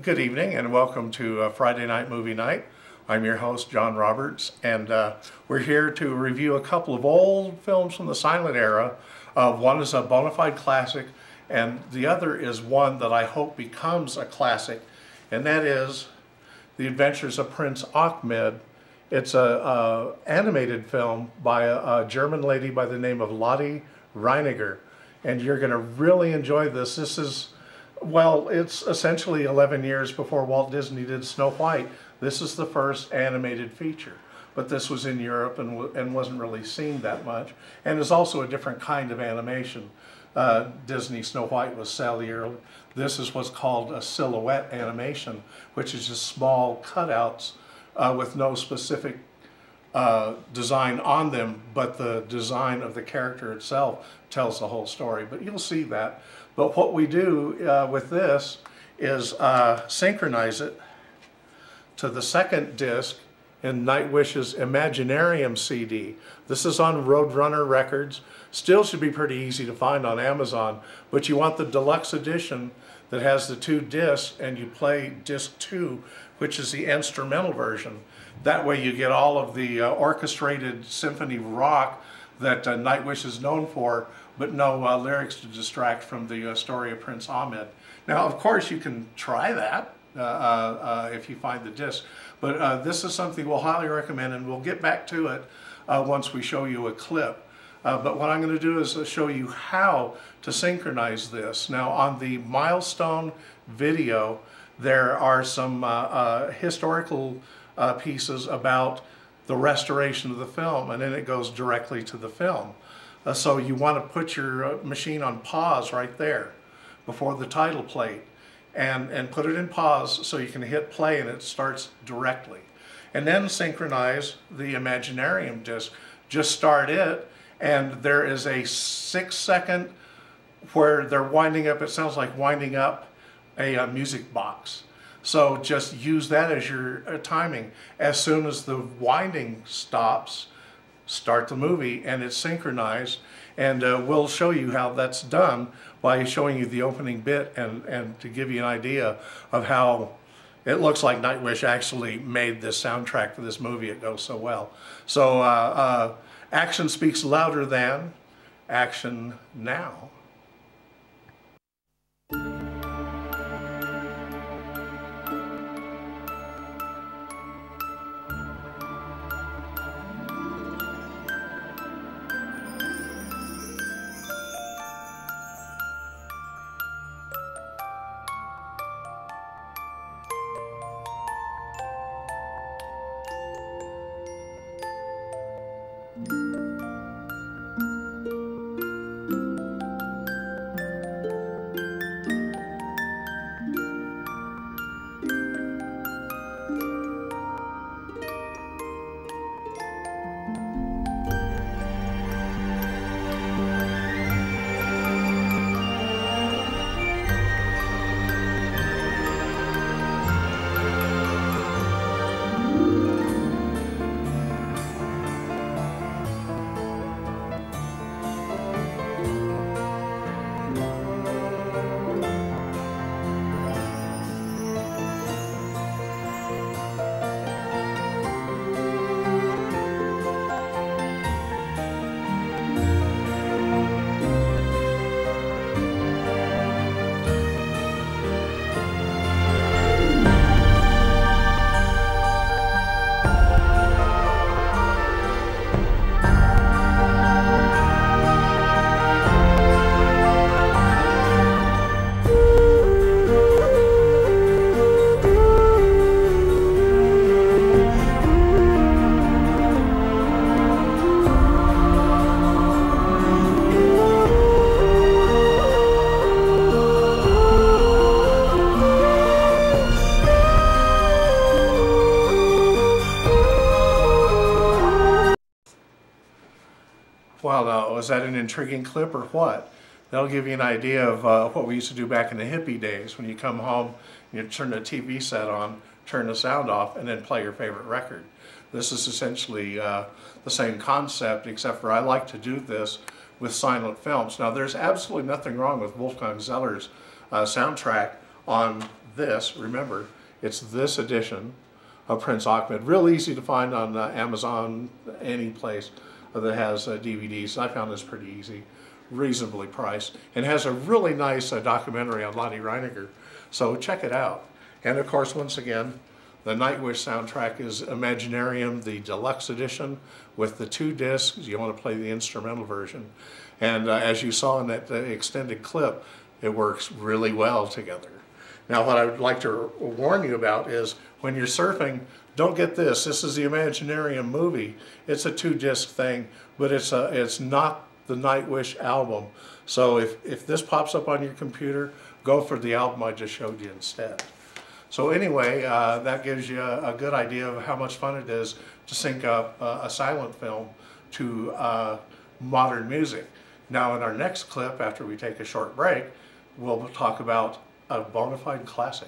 Good evening and welcome to Friday Night Movie Night. I'm your host, John Roberts, and we're here to review a couple of old films from the silent era. One is a bona fide classic, and the other is one that I hope becomes a classic, and that is The Adventures of Prince Achmed. It's an animated film by a German lady by the name of Lotte Reiniger, and you're going to really enjoy this. This is, well, it's essentially 11 years before Walt Disney did Snow White. This is the first animated feature, but this was in Europe and wasn't really seen that much, and is also a different kind of animation. Disney Snow White was cellular. This is what's called a silhouette animation, which is just small cutouts with no specific design on them, but the design of the character itself tells the whole story. But you'll see that. But what we do with this is synchronize it to the second disc in Nightwish's Imaginarium CD. This is on Roadrunner Records. Still should be pretty easy to find on Amazon, but you want the deluxe edition that has the 2 discs, and you play disc 2, which is the instrumental version. That way you get all of the orchestrated symphony rock that Nightwish is known for, but no lyrics to distract from the story of Prince Ahmed. Now, of course, you can try that if you find the disc, but this is something we'll highly recommend, and we'll get back to it once we show you a clip. But what I'm going to do is show you how to synchronize this. Now, on the Milestone video, there are some historical pieces about the restoration of the film, and then it goes directly to the film. So you want to put your machine on pause right there before the title plate, and put it in pause so you can hit play and it starts directly. And then synchronize the Imaginarium disc. Just start it, and there is a 6-second where they're winding up, it sounds like winding up a music box. So just use that as your timing. As soon as the winding stops, start the movie, and it's synchronized. And we'll show you how that's done by showing you the opening bit, and to give you an idea of how it looks like Nightwish actually made this soundtrack for this movie. It goes so well. So action speaks louder than action now. Well, was that an intriguing clip or what? That'll give you an idea of what we used to do back in the hippie days. When you come home, you turn the TV set on, turn the sound off, and then play your favorite record. This is essentially the same concept, except for I like to do this with silent films. Now, there's absolutely nothing wrong with Wolfgang Zeller's soundtrack on this, remember, it's this edition of Prince Achmed. Real easy to find on Amazon, any place that has DVDs. I found this pretty easy, reasonably priced, and has a really nice documentary on Lottie Reiniger. So check it out. And of course, once again, the Nightwish soundtrack is Imaginarium, the deluxe edition, with the 2 discs. You want to play the instrumental version. And as you saw in that extended clip, it works really well together. Now, what I would like to warn you about is when you're surfing, don't get this. This is the Imaginarium movie. It's a 2-disc thing, but it's not the Nightwish album. So if this pops up on your computer, go for the album I just showed you instead. So anyway, that gives you a good idea of how much fun it is to sync up a silent film to modern music. Now in our next clip, after we take a short break, we'll talk about a bona fide classic.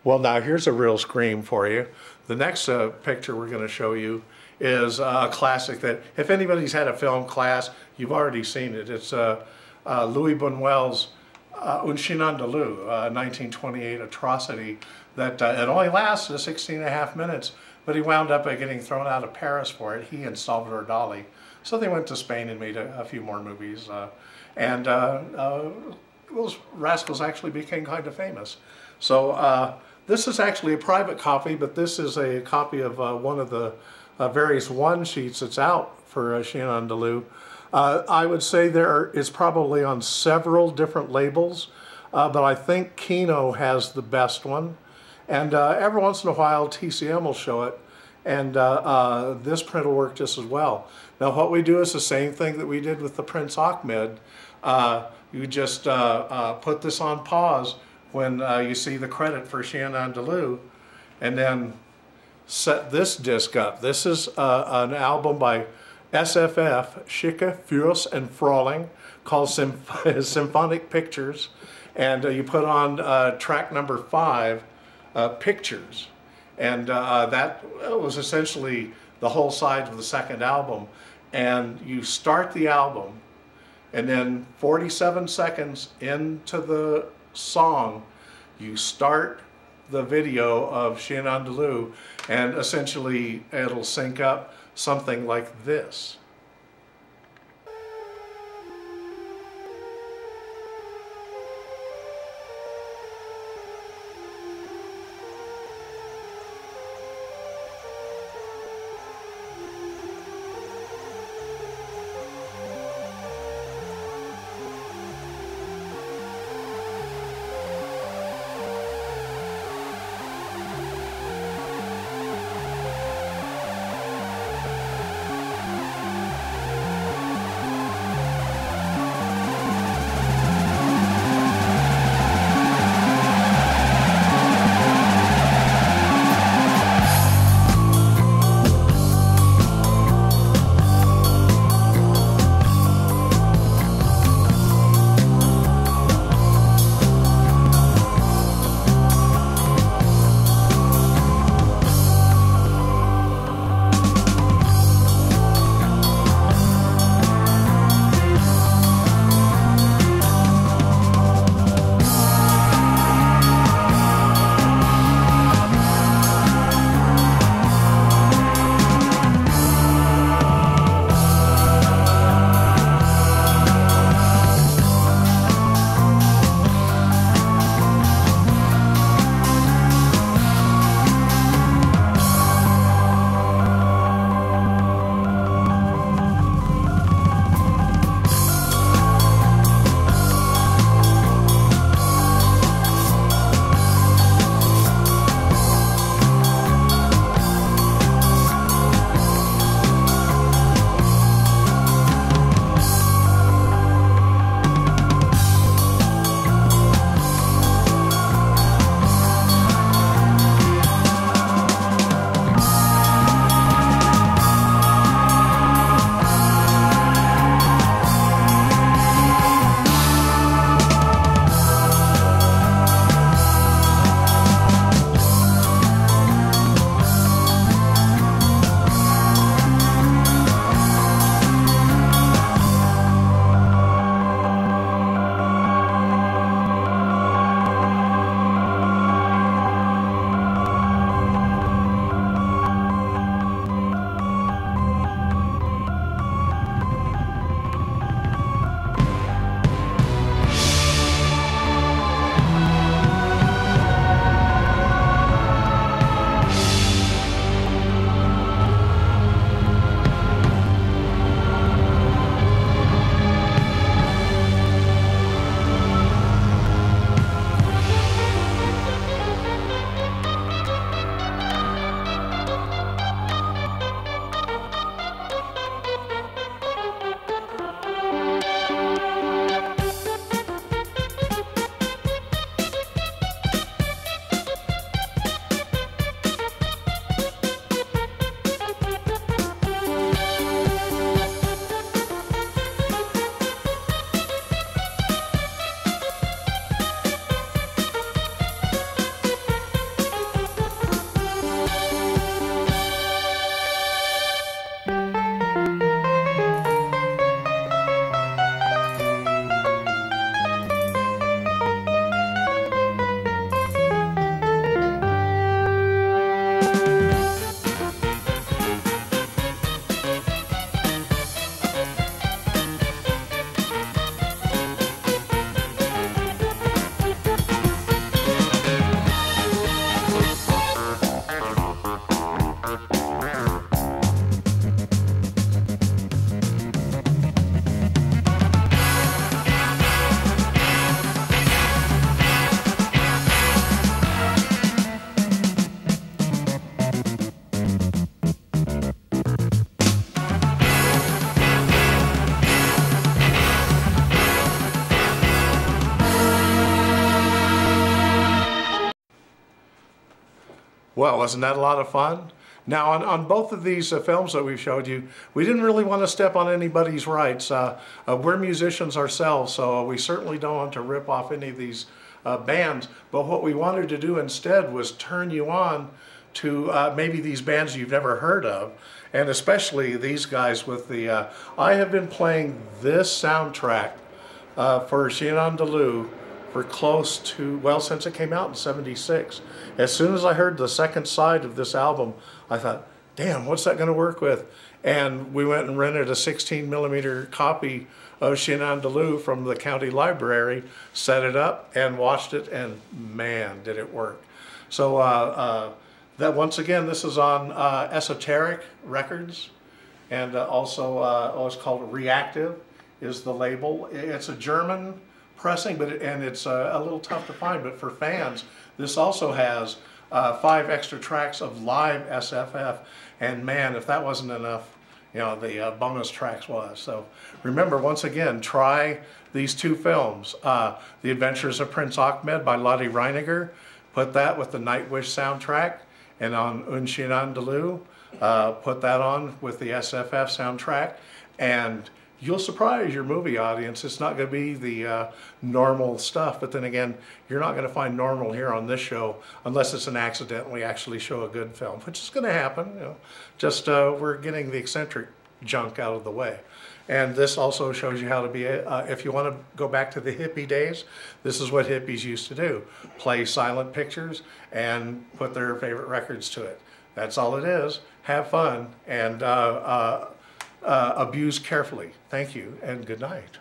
Well, now here's a real scream for you. The next picture we're going to show you is a classic that, if anybody's had a film class, you've already seen it. It's Louis Buñuel's Un Chien Andalou, 1928 atrocity that it only lasted 16.5 minutes, but he wound up getting thrown out of Paris for it, he and Salvador Dali. So they went to Spain and made a few more movies, and those rascals actually became kind of famous. So this is actually a private copy, but this is a copy of one of the various one-sheets that's out for Chien Andalou. I would say it's probably on several different labels, but I think Kino has the best one. And every once in a while, TCM will show it, and this print will work just as well. Now, what we do is the same thing that we did with the Prince Achmed. You just put this on pause when you see the credit for Chien Andalou, and then set this disc up. This is an album by SFF, Schicke, Furious and Fröhlich, called Symphonic Pictures, and you put on track number 5, Pictures, and that was essentially the whole side of the second album. And you start the album, and then 47 seconds into the song, you start the video of Chien Andalou, and essentially it'll sync up something like this. Well, wasn't that a lot of fun? Now, on both of these films that we've showed you, we didn't really want to step on anybody's rights. We're musicians ourselves, so we certainly don't want to rip off any of these bands. But what we wanted to do instead was turn you on to maybe these bands you've never heard of, and especially these guys with the... I have been playing this soundtrack for Chien Andalou for close to, well, since it came out in '76. As soon as I heard the second side of this album, I thought, damn, what's that going to work with? And we went and rented a 16mm copy of Chien Andalou from the county library, set it up, and watched it, and man, did it work. So that once again, this is on Esoteric Records, and also it's called Reactive is the label. It's a German pressing, but it's a little tough to find, but for fans, this also has 5 extra tracks of live SFF, and man, if that wasn't enough, you know, the bonus tracks was. So remember, once again, try these 2 films, The Adventures of Prince Achmed by Lottie Reiniger, put that with the Nightwish soundtrack, and on Un Chien Andalou, put that on with the SFF soundtrack, and you'll surprise your movie audience. It's not going to be the normal stuff, but then again, you're not going to find normal here on this show unless it's an accident and we actually show a good film, which is going to happen. You know, just we're getting the eccentric junk out of the way. And this also shows you how to be, if you want to go back to the hippie days, this is what hippies used to do. Play silent pictures and put their favorite records to it. That's all it is. Have fun and abuse carefully. Thank you and good night.